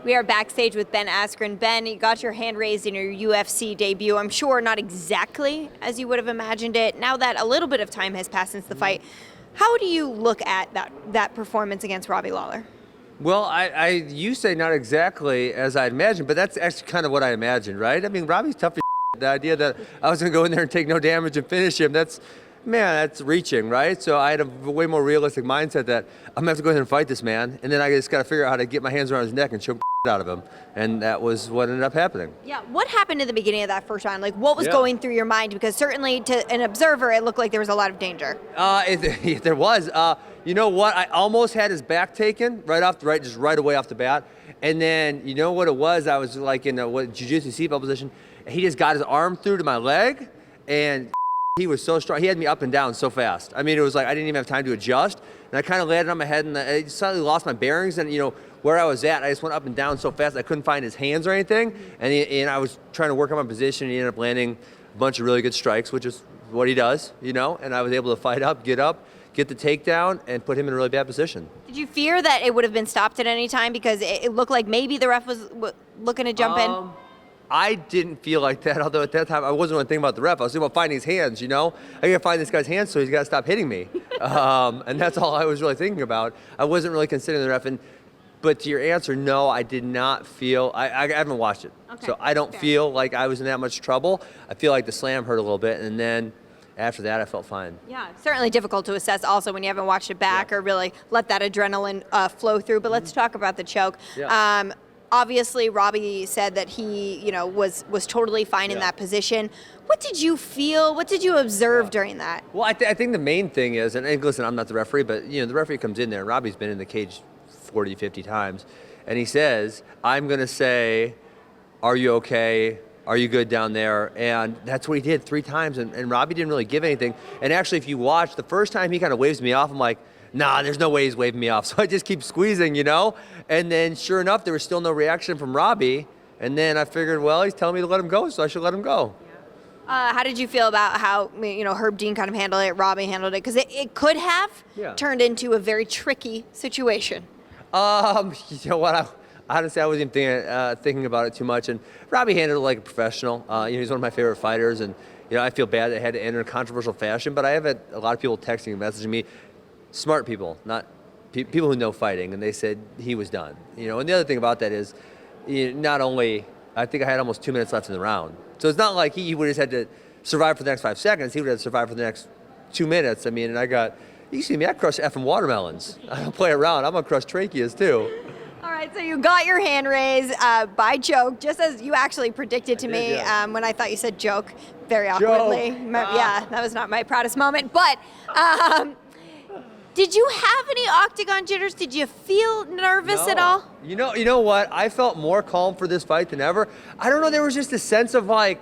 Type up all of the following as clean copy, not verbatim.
We are backstage with Ben Askren. Ben, you got your hand raised in your UFC debut. I'm sure not exactly as you would have imagined it. Now that a little bit of time has passed since the fight, how do you look at that performance against Robbie Lawler? Well, you say not exactly as I imagined, but that's actually kind of what I imagined, right? I mean, Robbie's tough as shit. The idea that I was going to go in there and take no damage and finish him, that's reaching, right? So I had a way more realistic mindset that I'm going to have to go ahead and fight this man, and then I just got to figure out how to get my hands around his neck and choke the out of him. And that was what ended up happening. Yeah, what happened in the beginning of that first round? Like, what was going through your mind? Because certainly to an observer, it looked like there was a lot of danger. There was. You know what? I almost had his back taken just right away off the bat. And then, you know what it was? I was like in a jiu-jitsu seatbelt position. And he just got his arm through to my leg, and he was so strong. He had me up and down so fast. I mean, it was like I didn't even have time to adjust. And I kind of landed on my head, and I suddenly lost my bearings. And, you know, where I was at, I just went up and down so fast I couldn't find his hands or anything. And I was trying to work on my position, and he ended up landing a bunch of really good strikes, which is what he does, you know. And I was able to fight up, get the takedown, and put him in a really bad position. Did you fear that it would have been stopped at any time because it looked like maybe the ref was looking to jump in? I didn't feel like that, although at that time I wasn't really thinking about the ref. I was thinking about finding his hands, you know? I gotta find this guy's hands so he's gotta stop hitting me. And that's all I was really thinking about. I wasn't really considering the ref. But to your answer, no, I did not feel, I haven't watched it. Okay. So I don't feel like I was in that much trouble. I feel like the slam hurt a little bit, and then after that, I felt fine. Yeah, certainly difficult to assess also when you haven't watched it back or really let that adrenaline flow through. But let's talk about the choke. Yeah. Obviously, Robbie said that he, you know, was totally fine in that position. What did you feel? What did you observe during that? Well, I think the main thing is, and listen, I'm not the referee, but you know, the referee comes in there, and Robbie's been in the cage 40, 50 times, and he says, "I'm going to say, are you okay? Are you good down there?" And that's what he did 3 times, and Robbie didn't really give anything. And actually, if you watch, the first time he kind of waves me off, I'm like, nah, there's no way he's waving me off. So I just keep squeezing, you know? And then sure enough, there was still no reaction from Robbie. And then I figured, well, he's telling me to let him go, so I should let him go. How did you feel about how, you know, Herb Dean kind of handled it, Robbie handled it? Because it could have turned into a very tricky situation. You know what? Honestly, I wasn't even thinking about it too much. And Robbie handled it like a professional. You know, he's one of my favorite fighters. And, you know, I feel bad that it had to end in a controversial fashion. But I have had a lot of people texting and messaging me, smart people, not people who know fighting. And they said he was done. You know, and the other thing about that is, you know, not only, I think I had almost 2 minutes left in the round. So it's not like he would have had to survive for the next 5 seconds. He would have to survive for the next 2 minutes. I mean, and you see me, I crush effing watermelons. I don't play around. I'm going to crush tracheas too. All right, so you got your hand raised by joke, just as you actually predicted to me when I thought you said joke very awkwardly. Yeah, that was not my proudest moment. But did you have any octagon jitters? Did you feel nervous at all? You know what? I felt more calm for this fight than ever. I don't know, there was just a sense of like,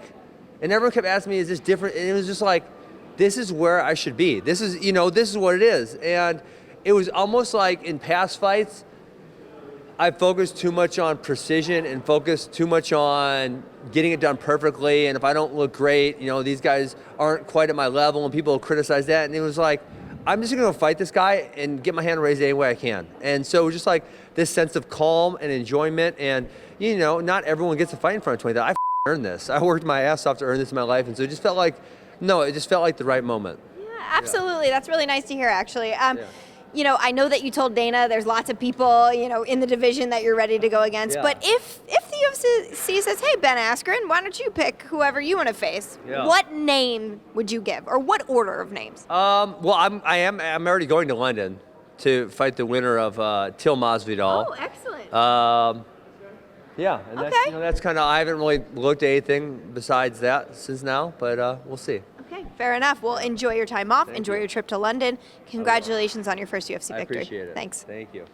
and everyone kept asking me, is this different? And it was just like, this is where I should be. This is, you know, this is what it is. And it was almost like in past fights, I focused too much on precision and focused too much on getting it done perfectly. And if I don't look great, you know, these guys aren't quite at my level, and people criticize that. And it was like, I'm just gonna fight this guy and get my hand raised any way I can. And so it was just like this sense of calm and enjoyment. And, you know, not everyone gets to fight in front of 20,000. I earned this. I worked my ass off to earn this in my life. And so it just felt like, it just felt like the right moment. Yeah, absolutely. That's really nice to hear, actually. You know, I know that you told Dana there's lots of people, you know, in the division that you're ready to go against. But if the UFC says, hey, Ben Askren, why don't you pick whoever you want to face? What name would you give, or what order of names? Well, I'm already going to London to fight the winner of Till Masvidal. Oh, excellent. Yeah, and that's kind of, I haven't really looked at anything besides that since now, but we'll see. Okay, fair enough. Well, enjoy your time off. Enjoy your trip to London. Congratulations on your first UFC victory. I appreciate it. Thanks. Thank you.